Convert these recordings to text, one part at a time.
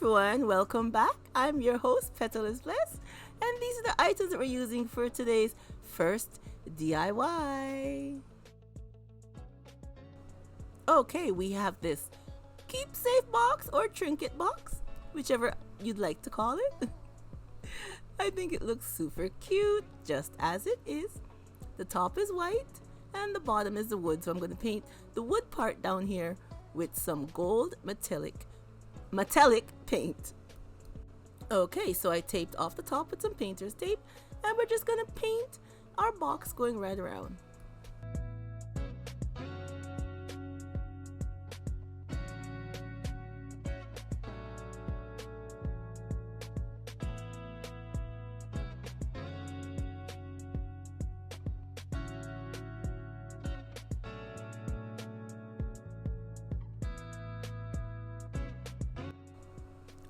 everyone, welcome back. I'm your host, Petalisbless, and these are the items that we're using for today's first DIY. Okay, we have this keepsake box or trinket box, whichever you'd like to call it. I think it looks super cute, just as it is. The top is white and the bottom is the wood, so I'm going to paint the wood part down here with some gold metallic paint. Okay, so I taped off the top with some painter's tape, and we're just gonna paint our box going right around.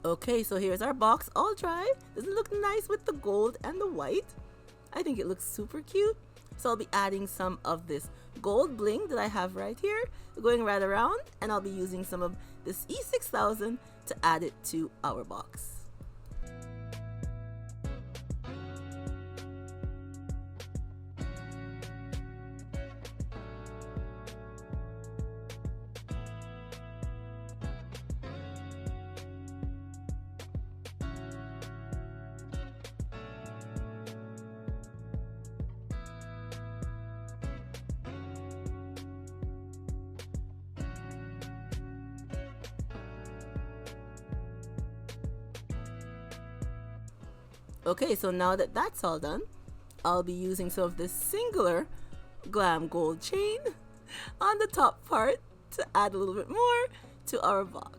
Okay, so here's our box all dry. Doesn't it look nice with the gold and the white? I think it looks super cute. So I'll be adding some of this gold bling that I have right here, going right around, and I'll be using some of this E6000 to add it to our box. Okay, so now that that's all done, I'll be using some of this singular Glam gold chain on the top part to add a little bit more to our box.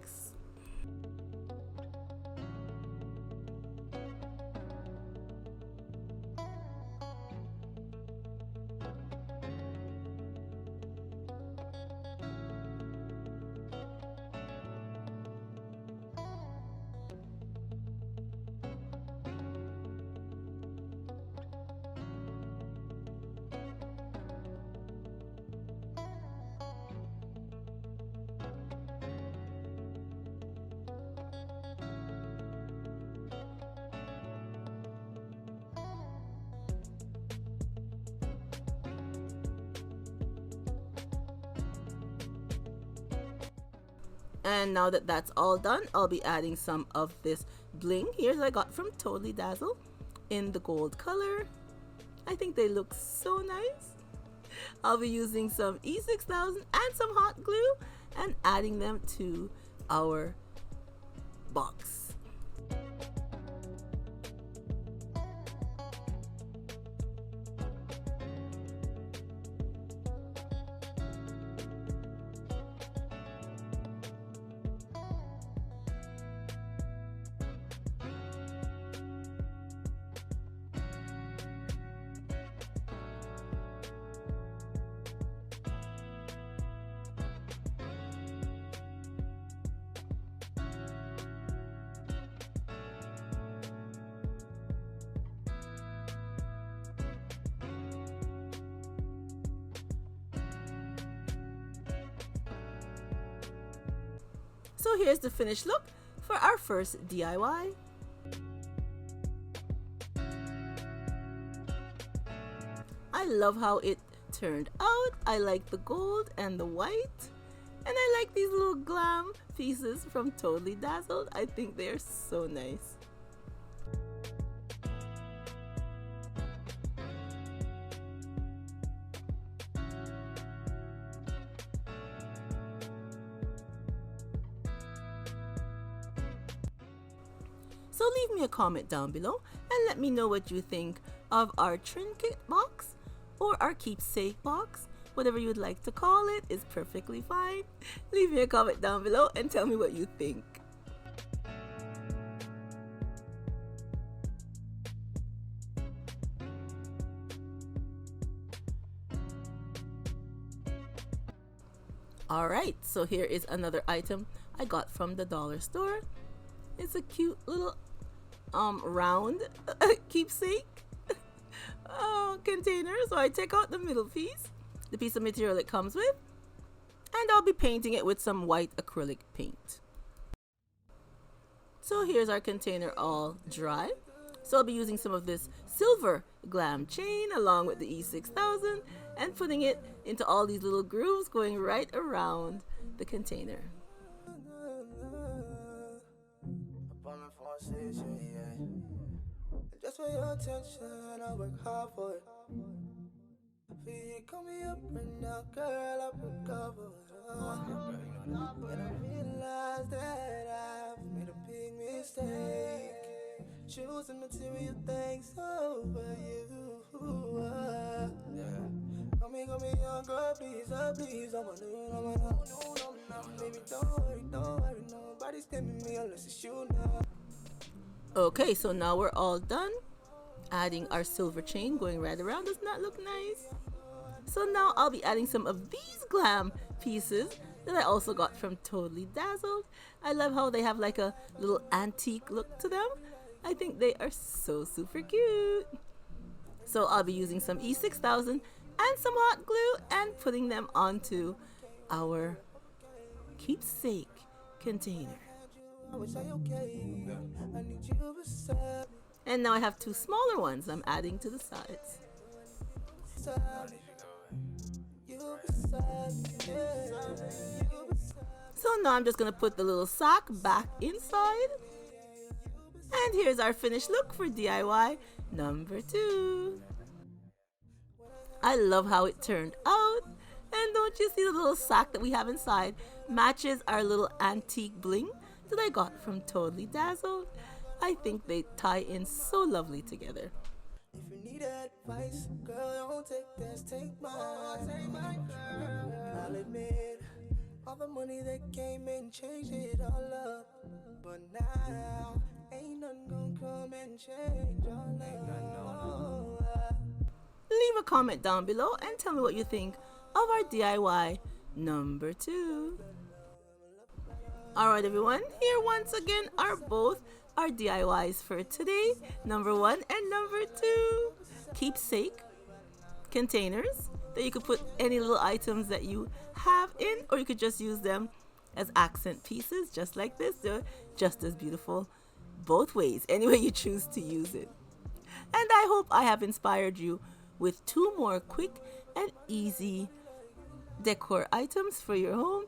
And now that that's all done, I'll be adding some of this bling here that I got from Totally Dazzle in the gold color. I think they look so nice. I'll be using some E6000 and some hot glue and adding them to our box. So here's the finished look for our first DIY. I love how it turned out. I like the gold and the white. And I like these little glam pieces from Totally Dazzled. I think they're so nice. So leave me a comment down below and let me know what you think of our trinket box or our keepsake box. Whatever you'd like to call it is perfectly fine. Leave me a comment down below and tell me what you think. Alright, so here is another item I got from the dollar store. It's a cute little round keepsake container. So I take out the middle piece, the piece of material it comes with, and I'll be painting it with some white acrylic paint. So here's our container all dry. So I'll be using some of this silver Glam chain along with the E6000 and putting it into all these little grooves going right around the container. Just for your attention, I work hard for it. Call me up right now, girl, I put cover. And I realize that I've made a big mistake, choosing material things over you. Call me young girl, please, please. I'm a new, baby, don't worry, nobody's tempting me unless it's you now. Okay, so now we're all done. Adding our silver chain going right around. Doesn't that look nice? So now I'll be adding some of these Glam pieces that I also got from Totally Dazzled. I love how they have like a little antique look to them. I think they are so super cute. So I'll be using some E6000 and some hot glue and putting them onto our keepsake container. And now I have two smaller ones I'm adding to the sides. So now I'm just going to put the little sack back inside. And here's our finished look for DIY number 2. I love how it turned out. And don't you see the little sack that we have inside matches our little antique bling that I got from Totally Dazzled. I think they tie in so lovely together. If you need advice, girl, don't take this, take mine, girl. I'll admit, all the money that came and changed it all up. But now, ain't nothing gonna come and change all up. Leave a comment down below and tell me what you think of our DIY number 2. Alright everyone, here once again are both our DIYs for today, number 1 and number 2. Keepsake containers that you could put any little items that you have in, or you could just use them as accent pieces just like this. They're just as beautiful both ways, any way you choose to use it. And I hope I have inspired you with 2 more quick and easy decor items for your home,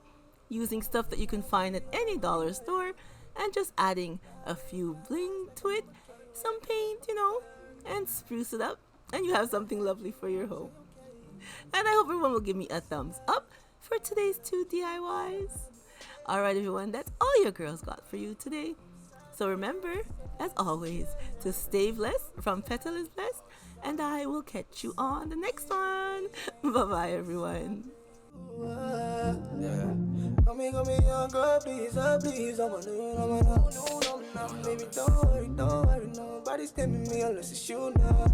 using stuff that you can find at any dollar store and just adding a few bling to it, some paint, and spruce it up, and you have something lovely for your home. And I hope everyone will give me a thumbs up for today's 2 DIYs. Alright everyone, that's all your girls got for you today. So remember, as always, to stay blessed from Petalisbless, and I will catch you on the next one. Bye-bye everyone. Come here, young girl, please, please. I'm a new, baby, don't worry, nobody's tempting me unless it's you now.